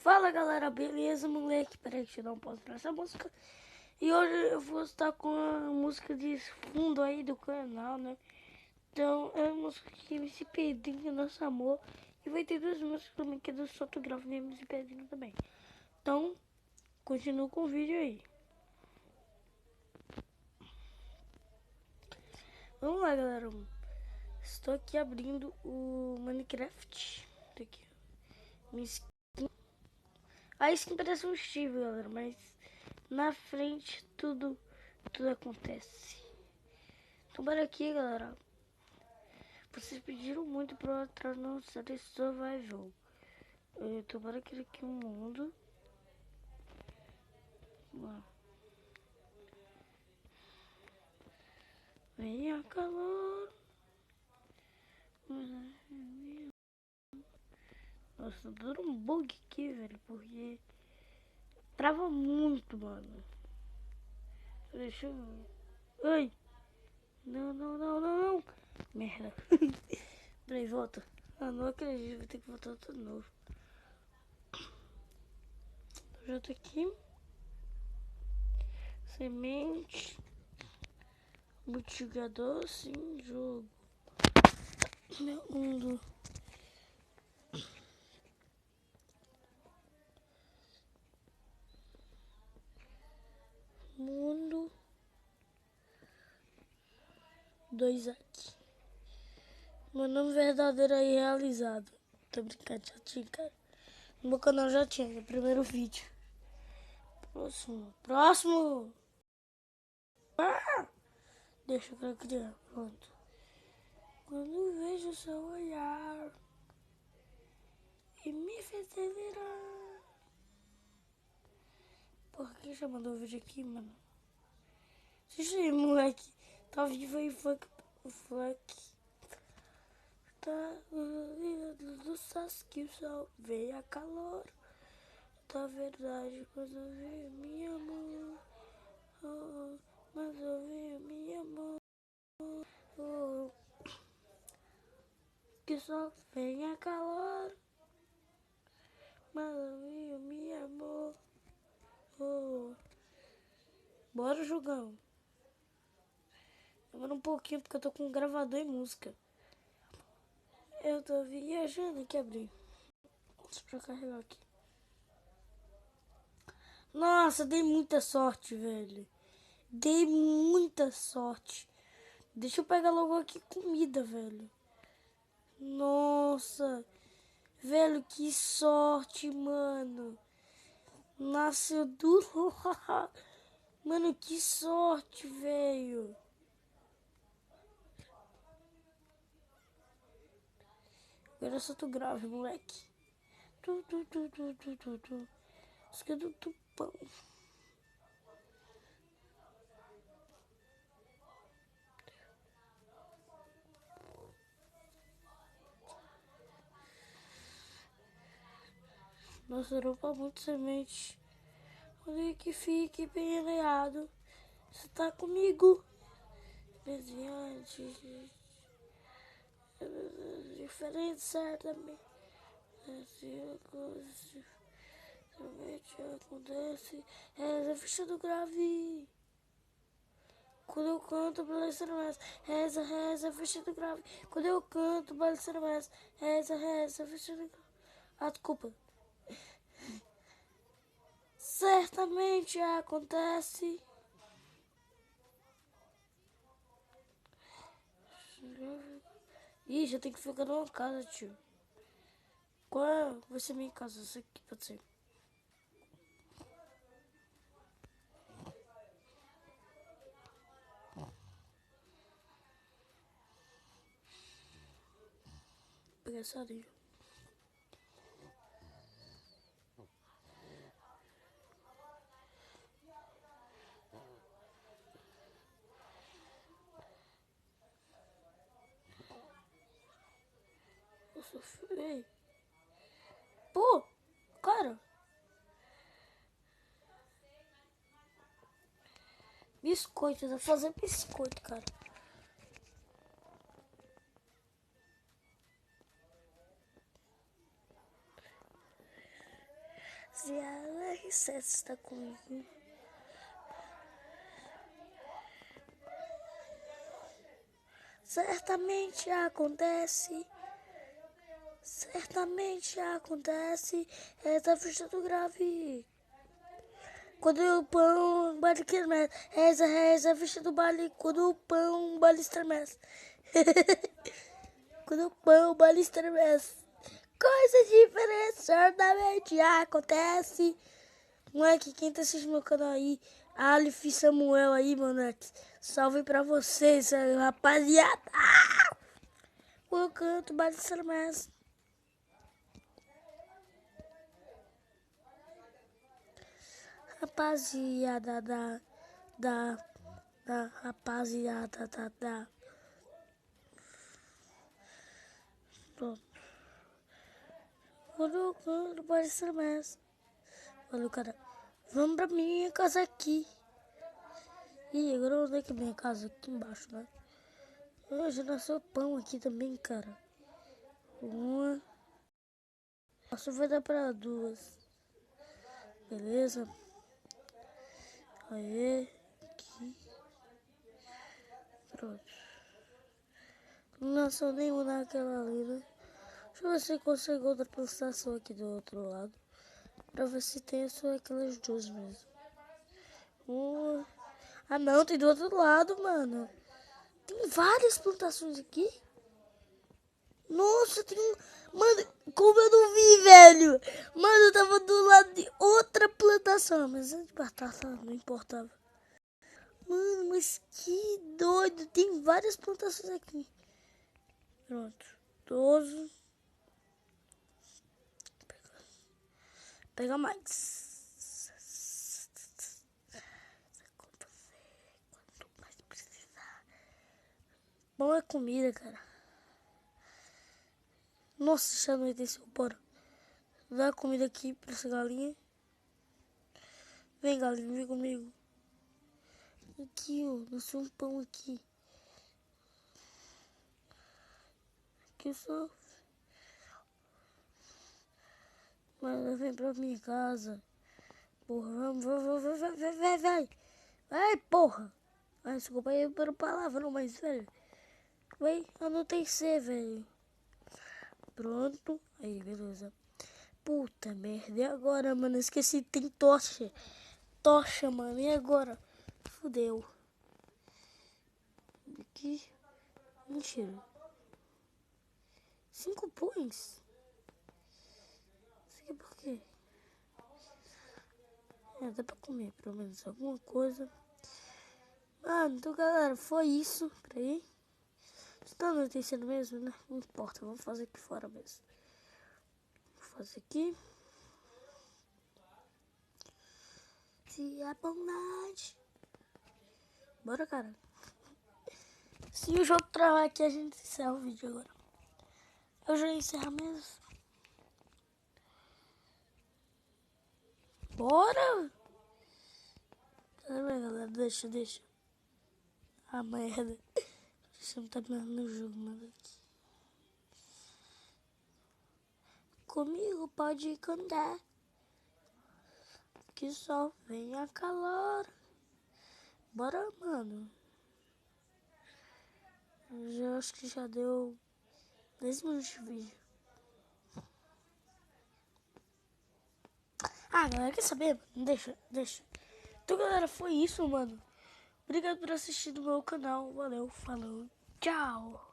Fala galera, beleza moleque? Peraí que eu não posso pra essa música. E hoje eu vou estar com a música de fundo aí do canal, né? Então é uma música que MC Pedrinho, Nosso Amor. E vai ter duas músicas também que é do Sotografo e MC Pedrinho também. Então, continua com o vídeo aí. Vamos lá galera. Estou aqui abrindo o Minecraft. Tá aqui, minha skin. A skin parece um Steve, galera, mas na frente tudo acontece. Então bora aqui, galera. Vocês pediram muito pra eu entrar no série Survival. Então bora criar aqui um mundo. Vamos. Venha calor. Nossa, tá dando um bug aqui, velho, porque trava muito, mano. Deixa eu... Ai! Não, não, não, não, não. Merda. Peraí, volta. Ah, não acredito, vou ter que voltar tudo de novo. Já tô aqui. Semente. Multigador, sim, jogo. Meu mundo. Mundo 2 aqui. Meu nome verdadeiro aí realizado. Tô brincando, já tinha, cara. No meu canal já tinha, no primeiro vídeo. Próximo. Ah! Deixa eu criar, pronto. Quando vejo seu olhar e me fez delirar. Por que já mandou o vídeo aqui, mano? Assiste aí, moleque. Tá vivo aí, funk. Tá do Sasuke, o sol veio a calor. Da verdade, quando eu vi me amor. Oh, mas eu vi me amor. Oh, que só vem a calor. Mas eu vi me amor. Oh. Bora, jogão. Demora um pouquinho porque eu tô com um gravador e música. Eu tô viajando aqui, abrir. Deixa eu carregar aqui. Nossa, dei muita sorte, velho. Dei muita sorte. Deixa eu pegar logo aqui comida, velho. Nossa. Velho, que sorte, mano. Nasceu duro. Mano, que sorte, velho. Agora só tu grave, moleque. Isso do tupão. Nossa, dropa muito semente. Onde que fique bem alinhado. Você tá comigo. Desenhante. Diferente, certamente. Somente acontece. Reza, ficha do grave. Quando eu canto, balançando mais. Reza, reza, ficha do grave. Quando eu canto, balançando mais. Reza, reza, ficha do grave. Ah, desculpa. Certamente acontece. Ih, já tem que ficar numa casa, tio. Qual vai ser minha casa? Essa aqui pode ser. Vou pegar essa areia. Eu sou feio. Pô, cara. Biscoito, eu vou fazer biscoito, cara. rapaziada, R7 está comigo. Certamente acontece essa festa do grave. Quando o pão bate quermesse, reza, festa do baile, quando o pão baile estremece. Quando o pão baile estremece. Coisa diferente, certamente acontece. Moleque, quem tá assistindo meu canal aí, Aleph Samuel aí, moleque. Salve pra vocês, rapaziada. Eu canto, baile estremece. Rapaziada rapaziada Pronto. Quando eu canto, baile estremece. Olha o cara, vamos pra minha casa aqui. Ih, agora onde é que é minha casa? Aqui embaixo, né? Já nasceu pão aqui também, cara. Uma. Só vai dar pra duas. Beleza? Aê. Aqui. Pronto. Não nasceu nenhuma naquela ali, né? Deixa eu ver se eu consigo outra plantação aqui do outro lado. Pra ver se tem só aquelas duas mesmo. Uma. Ah não, tem do outro lado, mano. Tem várias plantações aqui. Nossa, tem um... Mano, como eu não vi, velho. Mano, eu tava do lado de outra plantação. Mas é de batata, não importava. Mano, mas que doido. Tem várias plantações aqui. Pronto. 12. Pega mais. Quanto mais precisar. Bom é comida, cara. Nossa, já anoiteceu, bora. Dá comida aqui pra essa galinha. Vem, galinha, vem comigo. Aqui, ó, nasceu um pão aqui. Aqui só. Mas vem pra minha casa. Porra, vamos, vai. Vai, porra. Ai, desculpa aí pelo palavrão, mas, velho. Vai, anoitecer, velho. Pronto. Aí, beleza. Puta merda, e agora, mano? Esqueci, tem tocha. Tocha, mano, e agora? Fudeu. Aqui. Mentira. 5 pães? Isso aqui por quê? Dá pra comer, pelo menos, alguma coisa. Mano, então, galera, foi isso. Peraí. Está anoitecendo mesmo, né? Não importa, vamos fazer aqui fora mesmo. Vou fazer aqui. Se a bondade. Bora, cara. Se o jogo travar aqui, a gente encerra o vídeo agora. Eu já encerro mesmo. Bora! Tá bem, galera, deixa. Ah, merda. Você não tá vendo no jogo, nada aqui. Comigo pode cantar. Que só venha calor. Bora, mano. Eu acho que já deu 10 minutos de vídeo. Ah, galera, quer saber? Deixa. Então, galera, foi isso, mano. Obrigado por assistir no meu canal. Valeu, falou, tchau.